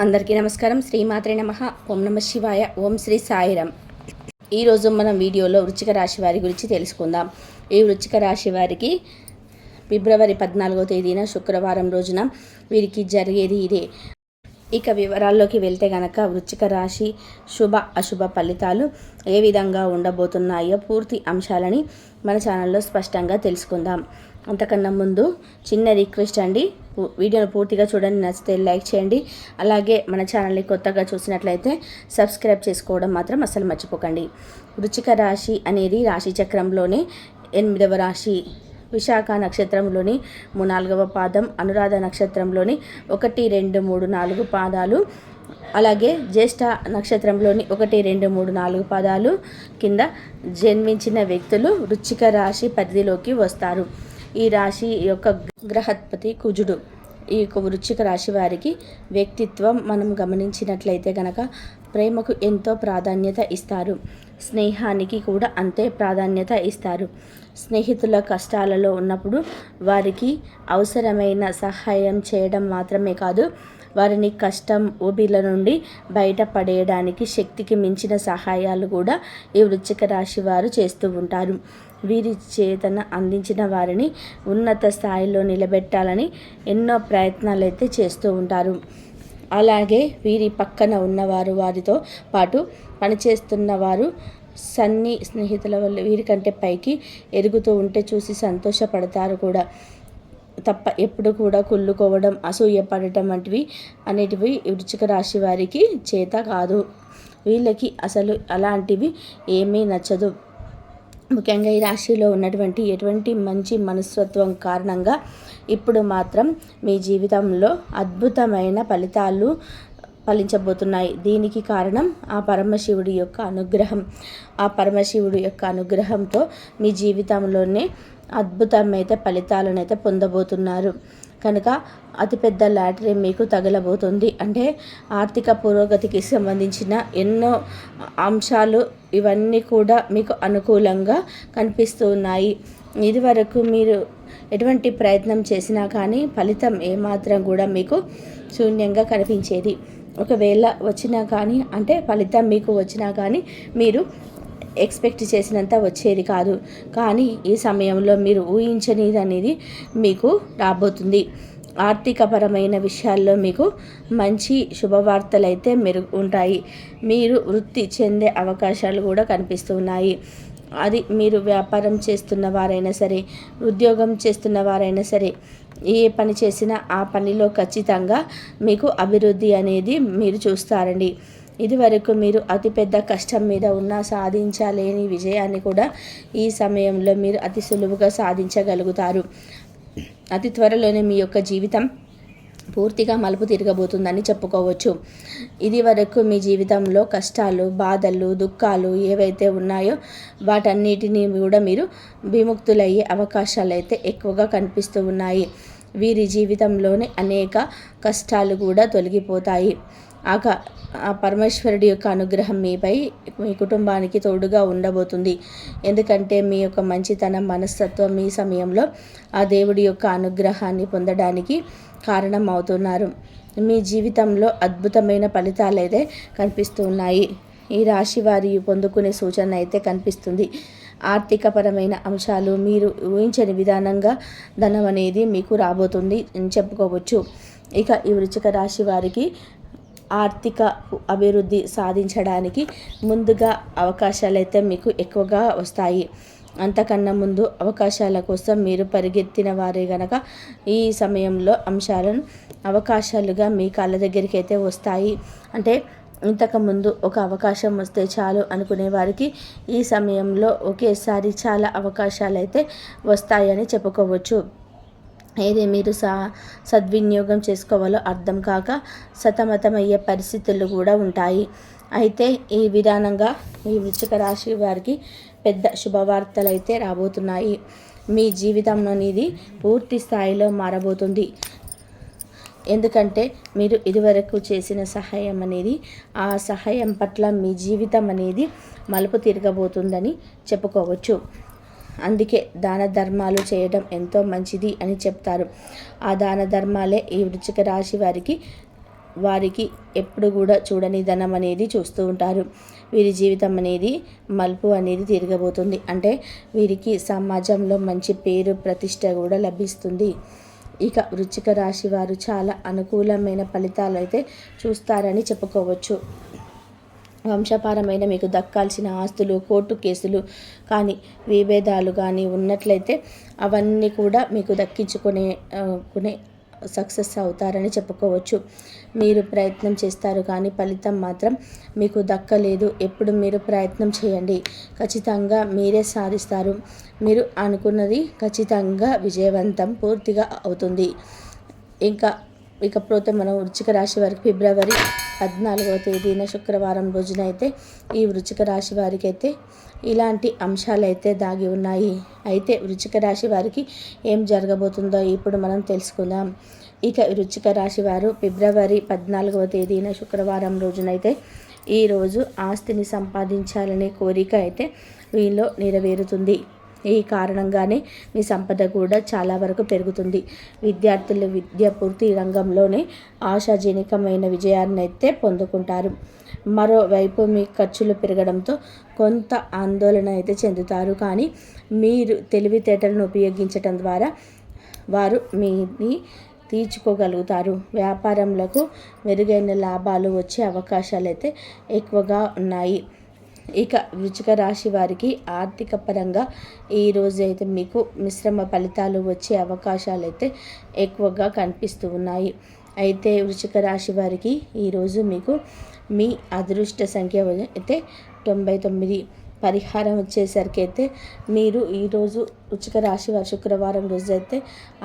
అందరికీ నమస్కారం. శ్రీమాత్రే నమః. ఓం నమ శివాయ. ఓం శ్రీ సాయిరామ్. ఈరోజు మనం వీడియోలో వృశ్చిక రాశి వారి గురించి తెలుసుకుందాం. ఈ వృశ్చిక రాశి వారికి ఫిబ్రవరి 14వ తేదీన శుక్రవారం రోజున వీరికి జరిగేది ఇదే. ఇక వివరాల్లోకి వెళ్తే గనక వృశ్చిక రాశి శుభ అశుభ ఫలితాలు ఏ విధంగా ఉండబోతున్నాయో పూర్తి అంశాలని మన ఛానల్లో స్పష్టంగా తెలుసుకుందాం. అంతకన్నా ముందు చిన్న రిక్వెస్ట్ అండి, వీడియోను పూర్తిగా చూడండి, నచ్చితే లైక్ చేయండి. అలాగే మన ఛానల్ని కొత్తగా చూసినట్లయితే సబ్స్క్రైబ్ చేసుకోవడం మాత్రం అస్సలు మర్చిపోకండి. వృశ్చిక రాశి అనేది రాశి చక్రంలోనే 8వ రాశి. విశాఖ నక్షత్రంలోని 4వ పాదం, అనురాధ నక్షత్రంలోని 1, 2, 3, 4 పాదాలు, అలాగే జ్యేష్ఠ నక్షత్రంలోని 1, 2, 3, 4 పాదాలు కింద జన్మించిన వ్యక్తులు వృశ్చిక రాశి పరిధిలోకి వస్తారు. ఈ రాశి యొక్క గ్రహత్పతి కుజుడు. ఈ యొక్క వృశ్చిక రాశి వారికి వ్యక్తిత్వం మనం గమనించినట్లయితే కనుక ప్రేమకు ఎంతో ప్రాధాన్యత ఇస్తారు, స్నేహానికి కూడా అంతే ప్రాధాన్యత ఇస్తారు. స్నేహితుల కష్టాలలో ఉన్నప్పుడు వారికి అవసరమైన సహాయం చేయడం మాత్రమే కాదు, వారిని కష్టం ఊబిల నుండి బయటపడేయడానికి శక్తికి మించిన సహాయాలు కూడా ఈ వృశ్చిక రాశి వారు చేస్తూ ఉంటారు. వీరి చేతన అందించిన వారిని ఉన్నత స్థాయిలో నిలబెట్టాలని ఎన్నో ప్రయత్నాలు అయితే చేస్తూ ఉంటారు. అలాగే వీరి పక్కన ఉన్నవారు, వారితో పాటు పనిచేస్తున్న వారు స్నేహితుల వల్ల వీరికంటే పైకి ఎదుగుతూ ఉంటే చూసి సంతోషపడతారు కూడా తప్ప ఎప్పుడు కూడా కుళ్ళుకోవడం, అసూయపడటం అనేటివి వృశ్చిక రాశి వారికి చేత కాదు. వీళ్ళకి అసలు అలాంటివి ఏమీ నచ్చదు. ముఖ్యంగా ఈ రాశిలో ఉన్నటువంటి ఎటువంటి మంచి మనస్తత్వం కారణంగా ఇప్పుడు మాత్రం మీ జీవితంలో అద్భుతమైన ఫలితాలు ఫలించబోతున్నాయి. దీనికి కారణం ఆ పరమశివుడి యొక్క అనుగ్రహం. ఆ పరమశివుడి యొక్క అనుగ్రహంతో మీ జీవితంలోనే అద్భుతమైతే ఫలితాలనైతే పొందబోతున్నారు. కనుక అతిపెద్ద లాటరీ మీకు తగలబోతుంది. అంటే ఆర్థిక పురోగతికి సంబంధించిన ఎన్నో అంశాలు ఇవన్నీ కూడా మీకు అనుకూలంగా కనిపిస్తూ ఉన్నాయి. ఇదివరకు మీరు ఎటువంటి ప్రయత్నం చేసినా కానీ ఫలితం ఏమాత్రం కూడా మీకు శూన్యంగా కనిపించేది. ఒకవేళ వచ్చినా కానీ, అంటే ఫలితం మీకు వచ్చినా కానీ మీరు ఎక్స్పెక్ట్ చేసినంత వచ్చేది కాదు. కానీ ఈ సమయంలో మీరు ఊహించనిది అనేది మీకు రాబోతుంది. ఆర్థికపరమైన విషయాల్లో మీకు మంచి శుభవార్తలు అయితే ఉంటాయి. మీరు వృత్తి చెందే అవకాశాలు కూడా కనిపిస్తున్నాయి. అది మీరు వ్యాపారం చేస్తున్న వారైనా సరే, ఉద్యోగం చేస్తున్న వారైనా సరే, ఏ పని చేసినా ఆ పనిలో ఖచ్చితంగా మీకు అభివృద్ధి అనేది మీరు చూస్తారండి. ఇదివరకు మీరు అతిపెద్ద కష్టం మీద ఉన్న సాధించలేని విజయాన్ని కూడా ఈ సమయంలో మీరు అతి సులువుగా సాధించగలుగుతారు. అతి త్వరలోనే మీ యొక్క జీవితం పూర్తిగా మలుపు తిరగబోతుందని చెప్పుకోవచ్చు. ఇది వరకు మీ జీవితంలో కష్టాలు, బాధలు, దుఃఖాలు ఏవైతే ఉన్నాయో వాటన్నిటినీ కూడా మీరు విముక్తులయ్యే అవకాశాలు అయితే ఎక్కువగా కనిపిస్తూ ఉన్నాయి. వీరి జీవితంలోని అనేక కష్టాలు కూడా తొలగిపోతాయి. ఆ పరమేశ్వరుడి యొక్క అనుగ్రహం మీపై, మీ కుటుంబానికి తోడుగా ఉండబోతుంది. ఎందుకంటే మీ యొక్క మంచితనం, మనస్తత్వం ఈ సమయంలో ఆ దేవుడి యొక్క అనుగ్రహాన్ని పొందడానికి కారణం అవుతున్నారు. మీ జీవితంలో అద్భుతమైన ఫలితాలు అయితే కనిపిస్తూ ఉన్నాయి. ఈ రాశి వారి పొందుకునే సూచన అయితే కనిపిస్తుంది. ఆర్థికపరమైన అంశాలు మీరు ఊహించని విధానంగా ధనం అనేది మీకు రాబోతుంది అని చెప్పుకోవచ్చు. ఇక ఈ వృశ్చిక రాశి వారికి ఆర్థిక అభివృద్ధి సాధించడానికి ముందుగా అవకాశాలు అయితే మీకు ఎక్కువగా వస్తాయి. అంతకన్నా ముందు అవకాశాల కోసం మీరు పరిగెత్తిన వారే గనక ఈ సమయంలో అవకాశాలుగా మీ కాళ్ళ దగ్గరికి అయితే వస్తాయి. అంటే ఇంతకుముందు ఒక అవకాశం వస్తే చాలు అనుకునే వారికి ఈ సమయంలో ఒకేసారి చాలా అవకాశాలు అయితే వస్తాయని చెప్పుకోవచ్చు. ఏది మీరు సద్వినియోగం చేసుకోవాలో అర్థం కాక సతమతమయ్యే పరిస్థితులు కూడా ఉంటాయి. అయితే ఈ విధానంగా ఈ వృశ్చిక రాశి వారికి పెద్ద శుభవార్తలు అయితే రాబోతున్నాయి. మీ జీవితం అనేది పూర్తి స్థాయిలో మారబోతుంది. ఎందుకంటే మీరు ఇదివరకు చేసిన సహాయం అనేది, ఆ సహాయం పట్ల మీ జీవితం అనేది మలుపు తిరగబోతుందని చెప్పుకోవచ్చు. అందుకే దాన ధర్మాలు చేయడం ఎంతో మంచిది అని చెప్తారు. ఆ దాన ధర్మాలే ఈ వృశ్చిక రాశి వారికి వారికి ఎప్పుడు కూడా చూడని ధనం అనేది చూస్తూ ఉంటారు. వీరి జీవితం అనేది మలుపు అనేది తిరగబోతుంది. అంటే వీరికి సమాజంలో మంచి పేరు ప్రతిష్ట కూడా లభిస్తుంది. ఇక వృశ్చిక రాశి వారు చాలా అనుకూలమైన ఫలితాలు అయితే చూస్తారని చెప్పుకోవచ్చు. వంశపారమైన మీకు దక్కాల్సిన ఆస్తులు, కోర్టు కేసులు కానీ విభేదాలు కానీ ఉన్నట్లయితే అవన్నీ కూడా మీకు దక్కించుకునే సక్సెస్ అవుతారని చెప్పుకోవచ్చు. మీరు ప్రయత్నం చేస్తారు కానీ ఫలితం మాత్రం మీకు దక్కలేదు. ఎప్పుడు మీరు ప్రయత్నం చేయండి, ఖచ్చితంగా మీరే సాధిస్తారు. మీరు అనుకున్నది ఖచ్చితంగా విజయవంతం పూర్తిగా అవుతుంది. ఇకపోతే మనం వృశ్చిక రాశి వారికి ఫిబ్రవరి 14వ తేదీన శుక్రవారం రోజున అయితే ఈ వృశ్చిక రాశి వారికి అయితే ఇలాంటి అంశాలు అయితే దాగి ఉన్నాయి. అయితే వృశ్చిక రాశి వారికి ఏం జరగబోతుందో ఇప్పుడు మనం తెలుసుకుందాం. ఇక వృశ్చిక రాశి వారు ఫిబ్రవరి 14వ తేదీన శుక్రవారం రోజునైతే ఈరోజు ఆస్తిని సంపాదించాలనే కోరిక అయితే వీళ్ళలో నెరవేరుతుంది. ఈ కారణంగానే మీ సంపద కూడా చాలా వరకు పెరుగుతుంది. విద్యార్థులు విద్య పూర్తి రంగంలోనే ఆశాజనకమైన విజయాన్ని అయితే పొందుకుంటారు. మరోవైపు మీ ఖర్చులు పెరగడంతో కొంత ఆందోళన అయితే చెందుతారు. కానీ మీరు తెలివితేటలను ఉపయోగించడం ద్వారా వారు మీని తీర్చుకోగలుగుతారు. వ్యాపారంలకు మెరుగైన లాభాలు వచ్చే అవకాశాలు అయితే ఎక్కువగా ఉన్నాయి. ఇక వృశ్చిక రాశి వారికి ఆర్థిక పరంగా ఈరోజు అయితే మీకు మిశ్రమ ఫలితాలు వచ్చే అవకాశాలు అయితే ఎక్కువగా కనిపిస్తూ ఉన్నాయి. అయితే వృశ్చిక రాశి వారికి ఈరోజు మీకు మీ అదృష్ట సంఖ్య అయితే 99. పరిహారం వచ్చేసరికి అయితే మీరు ఈరోజు వృశ్చిక రాశి వారి శుక్రవారం రోజు అయితే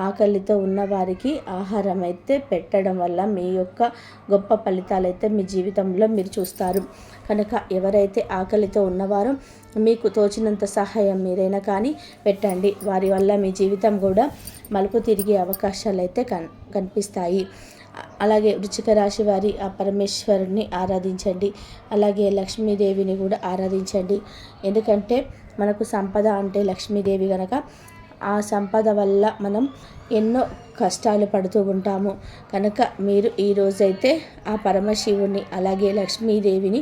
ఆకలితో ఉన్న వారికి ఆహారం అయితే పెట్టడం వల్ల మీ యొక్క గొప్ప ఫలితాలు అయితే మీ జీవితంలో మీరు చూస్తారు. కనుక ఎవరైతే ఆకలితో ఉన్నవారో మీకు తోచినంత సహాయం మీరైనా కానీ పెట్టండి. వారి వల్ల మీ జీవితం కూడా మలుపు తిరిగే అవకాశాలు అయితే కనిపిస్తాయి. అలాగే వృశ్చిక రాశి వారి ఆ పరమేశ్వరుని ఆరాధించండి. అలాగే లక్ష్మీదేవిని కూడా ఆరాధించండి. ఎందుకంటే మనకు సంపద అంటే లక్ష్మీదేవి కనుక ఆ సంపద వల్ల మనం ఎన్నో కష్టాలు పడుతూ ఉంటాము. కనుక మీరు ఈరోజైతే ఆ పరమశివుని అలాగే లక్ష్మీదేవిని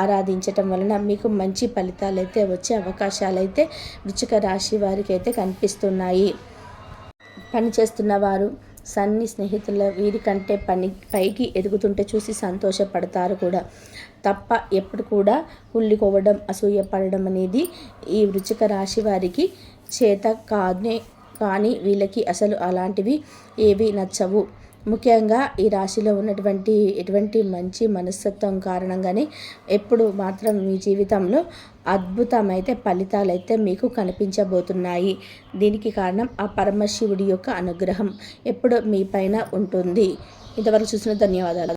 ఆరాధించటం వలన మీకు మంచి ఫలితాలు అయితే వచ్చే అవకాశాలు అయితే వృశ్చిక రాశి వారికి అయితే కనిపిస్తున్నాయి. పనిచేస్తున్న వారు సన్ని స్నేహితుల వీరికంటే పైకి ఎదుగుతుంటే చూసి సంతోషపడతారు కూడా తప్ప ఎప్పుడు కూడా కుళ్ళిపోవడం, అసూయపడడం అనేది ఈ వృశ్చిక రాశి వారికి చేత కానీ వీళ్ళకి అసలు అలాంటివి ఏవి నచ్చవు. ముఖ్యంగా ఈ రాశిలో ఉన్నటువంటి ఎటువంటి మంచి మనస్తత్వం కారణంగానే ఎప్పుడు మాత్రం మీ జీవితంలో అద్భుతమైతే ఫలితాలైతే మీకు కనిపించబోతున్నాయి. దీనికి కారణం ఆ పరమశివుడి యొక్క అనుగ్రహం ఎప్పుడు మీ పైన ఉంటుంది. ఇంతవరకు చూసిన ధన్యవాదాలు.